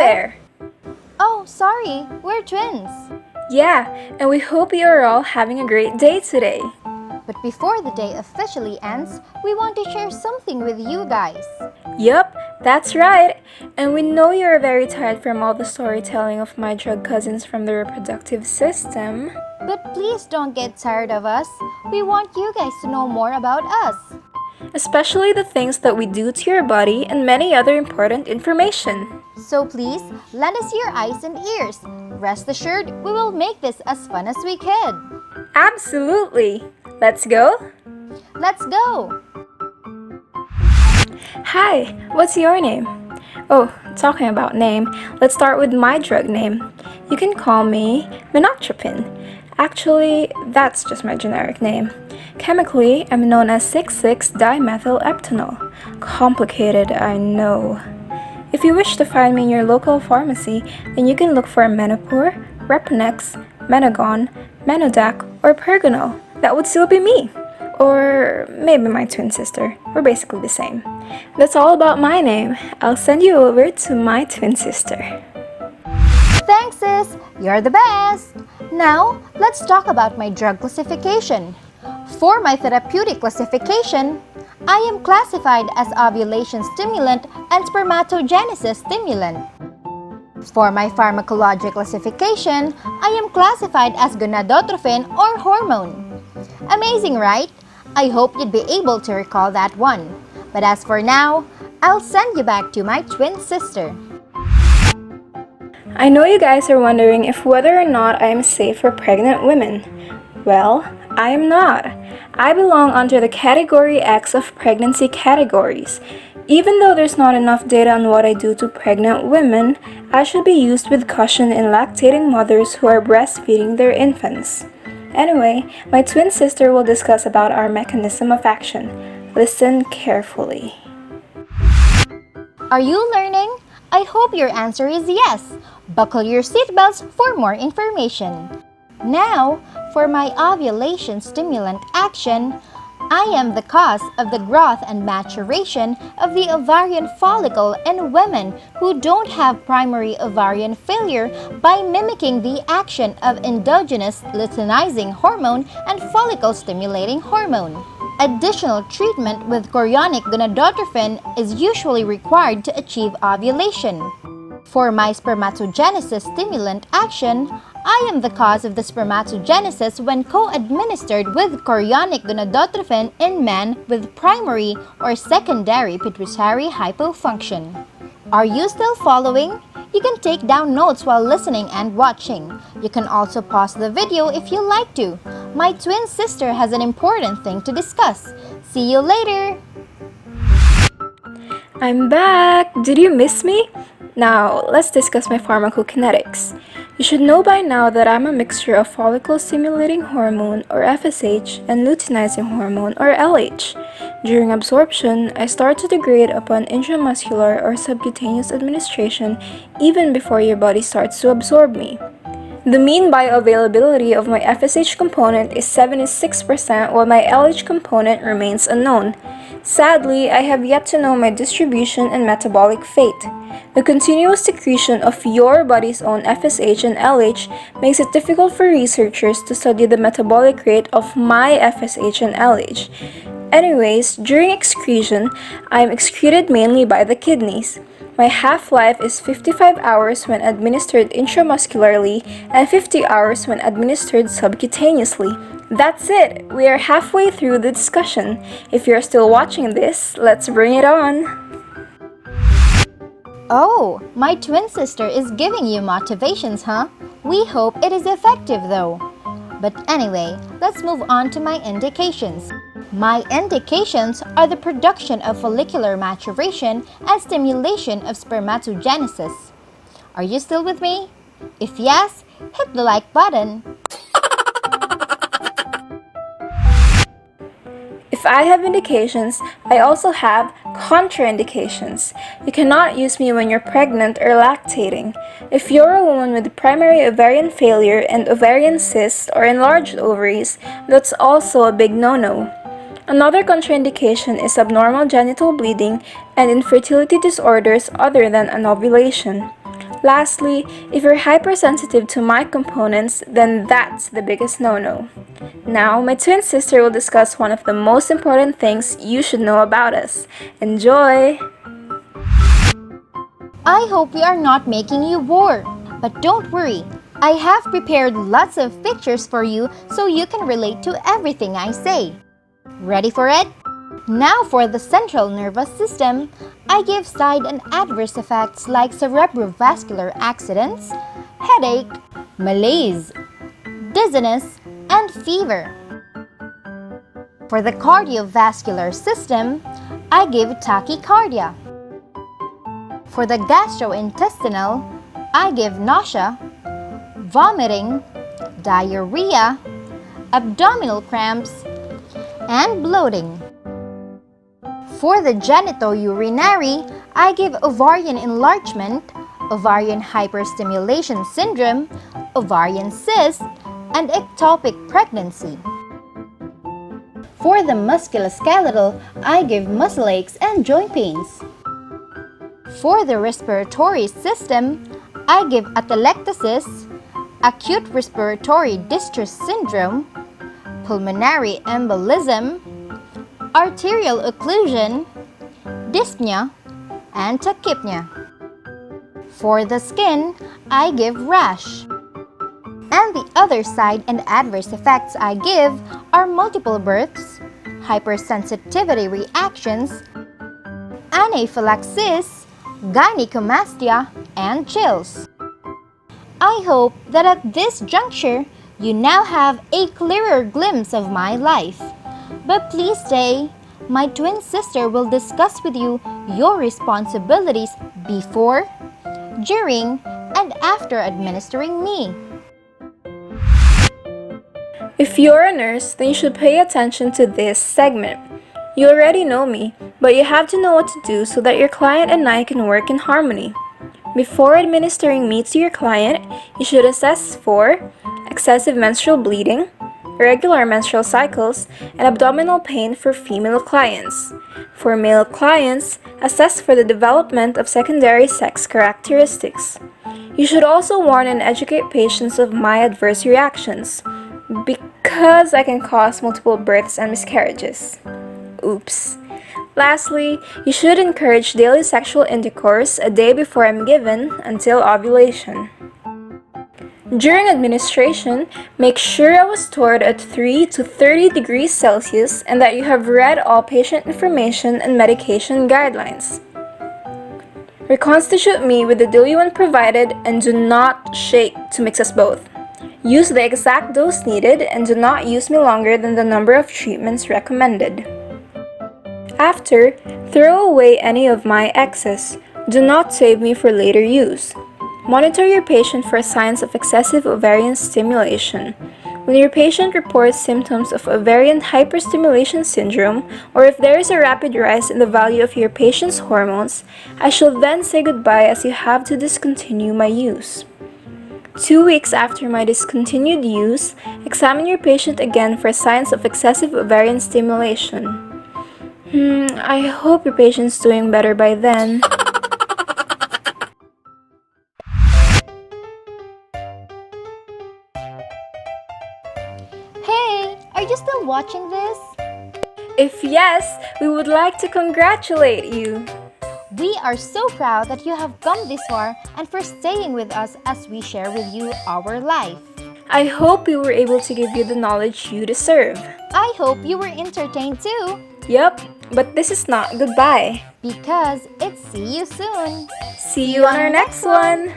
there! Oh, sorry, we're twins. Yeah, and we hope you are all having a great day today. But before the day officially ends, we want to share something with you guys. Yup, that's right. And we know you're very tired from all the storytelling of my drug cousins from the reproductive system. But please don't get tired of us. We want you guys to know more about us. Especially the things that we do to your body and many other important information. So please, lend us your eyes and ears. Rest assured, we will make this as fun as we can. Absolutely! Let's go? Let's go! Hi, what's your name? Oh, talking about name, let's start with my drug name. You can call me Menotropin. Actually, that's just my generic name. Chemically, I'm known as 6,6-dimethyleptanol. Complicated, I know. If you wish to find me in your local pharmacy, then you can look for Menopur, Reponex, Menagon, Menodac, or Pergonal. That would still be me. Or maybe my twin sister. We're basically the same. That's all about my name. I'll send you over to my twin sister. Thanks, sis! You're the best! Now, let's talk about my drug classification. For my therapeutic classification, I am classified as ovulation stimulant and spermatogenesis stimulant. For my pharmacologic classification, I am classified as gonadotropin or hormone. Amazing, right? I hope you'd be able to recall that one. But as for now, I'll send you back to my twin sister. I know you guys are wondering if whether or not I am safe for pregnant women. Well, I am not. I belong under the Category X of pregnancy categories. Even though there's not enough data on what I do to pregnant women, I should be used with caution in lactating mothers who are breastfeeding their infants. Anyway, my twin sister will discuss about our mechanism of action. Listen carefully. Are you learning? I hope your answer is yes. Buckle your seatbelts for more information. Now, for my ovulation stimulant action, I am the cause of the growth and maturation of the ovarian follicle in women who don't have primary ovarian failure by mimicking the action of endogenous luteinizing hormone and follicle-stimulating hormone. Additional treatment with chorionic gonadotropin is usually required to achieve ovulation. For my spermatogenesis stimulant action, I am the cause of the spermatogenesis when co-administered with chorionic gonadotropin in men with primary or secondary pituitary hypofunction. Are you still following? You can take down notes while listening and watching. You can also pause the video if you like to. My twin sister has an important thing to discuss. See you later! I'm back! Did you miss me? Now, let's discuss my pharmacokinetics. You should know by now that I'm a mixture of follicle-stimulating hormone, or FSH, and luteinizing hormone, or LH. During absorption, I start to degrade upon intramuscular or subcutaneous administration even before your body starts to absorb me. The mean bioavailability of my FSH component is 76% while my LH component remains unknown. Sadly, I have yet to know my distribution and metabolic fate. The continuous secretion of your body's own FSH and LH makes it difficult for researchers to study the metabolic rate of my FSH and LH. Anyways, during excretion, I am excreted mainly by the kidneys. My half-life is 55 hours when administered intramuscularly and 50 hours when administered subcutaneously. That's it! We are halfway through the discussion. If you're still watching this, let's bring it on! Oh, my twin sister is giving you motivations, huh? We hope it is effective though. But anyway, let's move on to my indications. My indications are the production of follicular maturation and stimulation of spermatogenesis. Are you still with me? If yes, hit the like button. If I have indications, I also have contraindications. You cannot use me when you're pregnant or lactating. If you're a woman with primary ovarian failure and ovarian cysts or enlarged ovaries, that's also a big no-no. Another contraindication is abnormal genital bleeding and infertility disorders other than anovulation. Lastly, if you're hypersensitive to my components, then that's the biggest no-no. Now, my twin sister will discuss one of the most important things you should know about us. Enjoy! I hope we are not making you bored. But don't worry, I have prepared lots of pictures for you so you can relate to everything I say. Ready for it? Now for the central nervous system, I give side and adverse effects like cerebrovascular accidents, headache, malaise, dizziness, and fever. For the cardiovascular system, I give tachycardia. For the gastrointestinal, I give nausea, vomiting, diarrhea, abdominal cramps, and bloating. For the genitourinary, I give ovarian enlargement, ovarian hyperstimulation syndrome, ovarian cyst, and ectopic pregnancy. For the musculoskeletal, I give muscle aches and joint pains. For the respiratory system, I give atelectasis, acute respiratory distress syndrome, pulmonary embolism, arterial occlusion, dyspnea, and tachypnea. For the skin, I give rash. And the other side and adverse effects I give are multiple births, hypersensitivity reactions, anaphylaxis, gynecomastia, and chills. I hope that at this juncture, you now have a clearer glimpse of my life. But please stay. My twin sister will discuss with you your responsibilities before, during, and after administering me. If you're a nurse, then you should pay attention to this segment. You already know me, but you have to know what to do so that your client and I can work in harmony. Before administering me to your client, you should assess for excessive menstrual bleeding, irregular menstrual cycles, and abdominal pain for female clients. For male clients, assess for the development of secondary sex characteristics. You should also warn and educate patients of my adverse reactions, because I can cause multiple births and miscarriages. Oops. Lastly, you should encourage daily sexual intercourse a day before I'm given until ovulation. During administration, make sure I was stored at 3 to 30 degrees Celsius and that you have read all patient information and medication guidelines. Reconstitute me with the diluent provided and do not shake to mix us both. Use the exact dose needed and do not use me longer than the number of treatments recommended. After, throw away any of my excess. Do not save me for later use. Monitor your patient for signs of excessive ovarian stimulation. When your patient reports symptoms of ovarian hyperstimulation syndrome, or if there is a rapid rise in the value of your patient's hormones, I shall then say goodbye as you have to discontinue my use. 2 weeks after my discontinued use, examine your patient again for signs of excessive ovarian stimulation. I hope your patient's doing better by then. Hey, are you still watching this? If yes, we would like to congratulate you. We are so proud that you have come this far and for staying with us as we share with you our life. I hope we were able to give you the knowledge you deserve. I hope you were entertained too. Yup, but this is not goodbye. Because it's see you soon. See you on our next one.